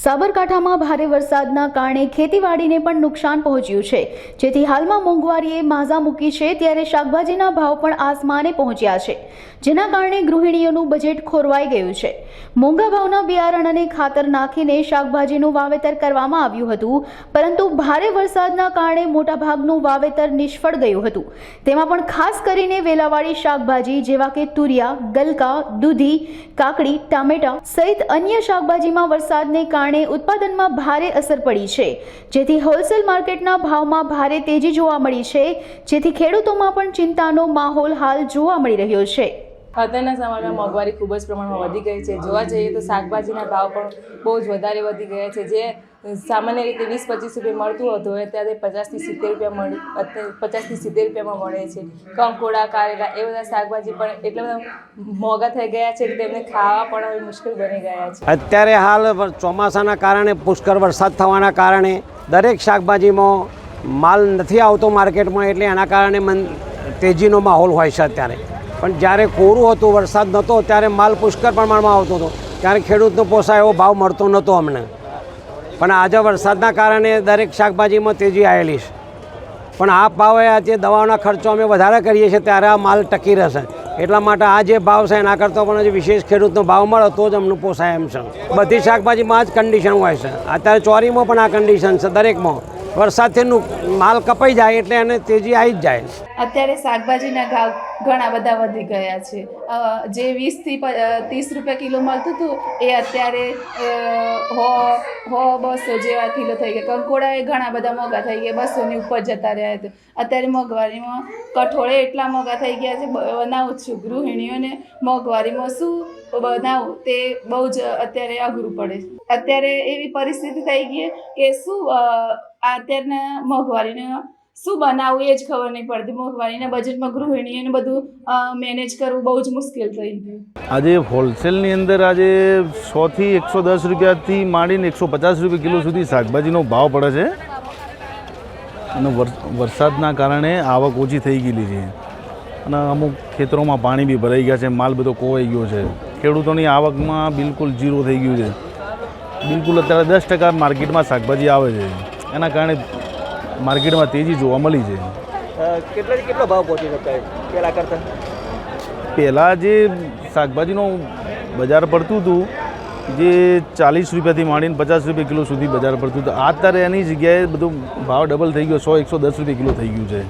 સાબરકાંઠામાં ભારે વરસાદના કારણે ખેતીવાડીને પણ નુકસાન પહોંચ્યું છે, જેથી હાલમાં મોંઘવારીએ માઝા મૂકી છે ત્યારે શાકભાજીના ભાવ પણ આસમાને પહોંચ્યા છે, જેના કારણે ગૃહિણીઓનું બજેટ ખોરવાઈ ગયું છે। મોંઘા ભાવના બિયારણ અને ખાતર નાખીને શાકભાજીનું વાવેતર કરવામાં આવ્યું હતું, પરંતુ ભારે વરસાદના કારણે મોટાભાગનું વાવેતર નિષ્ફળ ગયું હતું। તેમાં પણ ખાસ કરીને વેલાવાળી શાકભાજી જેવા કે તુરિયા, ગલકા, દૂધી, કાકડી, ટામેટા સહિત અન્ય શાકભાજીમાં વરસાદને કારણે ઉત્પાદનમાં ભારે અસર પડી છે, જેથી હોલસેલ માર્કેટના ભાવમાં ભારે તેજી જોવા મળી છે, જેથી ખેડૂતોમાં પણ ચિંતાનો માહોલ હાલ જોવા મળી રહ્યો છે। અત્યારના સમયમાં મોંઘવારી ખૂબ જ પ્રમાણમાં વધી ગઈ છે। જોવા જઈએ તો શાકભાજીના ભાવ પણ બહુ જ વધારે વધી ગયા છે। જે સામાન્ય રીતે 20-25 રૂપિયા મળતું હતું અત્યારે 50-70 રૂપિયા અત્યારે 50-70 રૂપિયામાં મળે છે। કંકોડા, કારેલા એ બધા શાકભાજી પણ એટલા બધા મોંઘા થઈ ગયા છે કે તેમને ખાવા પણ હવે મુશ્કેલ બની ગયા છે। અત્યારે હાલ ચોમાસાના કારણે પુષ્કળ વરસાદ થવાના કારણે દરેક શાકભાજીમાં માલ નથી આવતો માર્કેટમાં, એટલે એના કારણે તેજીનો માહોલ હોય છે અત્યારે। પણ જ્યારે કોરું હતું, વરસાદ નહોતો, ત્યારે માલ પુષ્કળ પ્રમાણમાં આવતો હતો, ત્યારે ખેડૂતનો પોસાય એવો ભાવ મળતો નહોતો અમને। પણ આજે વરસાદના કારણે દરેક શાકભાજીમાં તેજી આવેલી છે, પણ આ ભાવે આજે દવાઓના ખર્ચો અમે વધારે કરીએ છીએ ત્યારે આ માલ ટકી રહેશે। એટલા માટે આ જે ભાવ છે એના કરતાં પણ હજી વિશેષ ખેડૂતનો ભાવ મળે તો જ અમને પોસાય એમ છે। બધી શાકભાજીમાં આ જ કન્ડિશન હોય છે। અત્યારે ચોરીમાં પણ આ કન્ડિશન છે, દરેકમાં વરસાદથી માલ કપાઈ જાય એટલે એને તેજી આવી જ જાય। અત્યારે શાકભાજીના ભાવ ઘણા બધા વધી ગયા છે। જે 20 થી 30 રૂપિયા કિલો મળતું હતું એ અત્યારે 100-200 જેવા કિલો થઈ ગયા। કંકોડા એ ઘણા બધા મોંઘા થઈ ગયા, 200ની ઉપર જતા રહ્યા હતા। અત્યારે મોંઘવારીમાં કઠોળે એટલા મોંઘા થઈ ગયા છે, બનાવું છું ગૃહિણીઓને મોંઘવારીમાં શું બનાવું તે બહુ જ અત્યારે અઘરું પડે છે। અત્યારે એવી પરિસ્થિતિ થઈ ગઈ કે શું અત્યારના મોંઘવારીને શું બનાવવું એ જ ખબર નહીં પડતી। મોંઘવારીના બજેટમાં ગૃહિણીઓને બધું મેનેજ કરવું બહુ જ મુશ્કેલ થઈ ગયું। આજે હોલસેલની અંદર આજે 100 થી 110 રૂપિયાથી માંડીને 150 રૂપિયા કિલો સુધી શાકભાજીનો ભાવ પડે છે, અને વરસાદના કારણે આવક ઓછી થઈ ગયેલી છે, અને અમુક ખેતરોમાં પાણી બી ભરાઈ ગયા છે, માલ બધો કોવાઈ ગયો છે। ખેડૂતોની આવકમાં બિલકુલ ઝીરો થઈ ગયું છે। બિલકુલ અત્યારે 10% માર્કેટમાં શાકભાજી આવે છે, એના કારણે માર્કેટમાં તેજી જોવા મળી છે। કેટલો ભાવ પહોંચી શકાય પહેલાં કરતાં? પહેલાં જે શાકભાજીનો બજાર પડતું હતું જે 40 રૂપિયાથી માંડીને 50 રૂપિયા કિલો સુધી બજાર પડતું હતું, અત્યારે એની જગ્યાએ બધું ભાવ ડબલ થઈ ગયો, 100-110 રૂપિયા કિલો થઈ ગયું છે।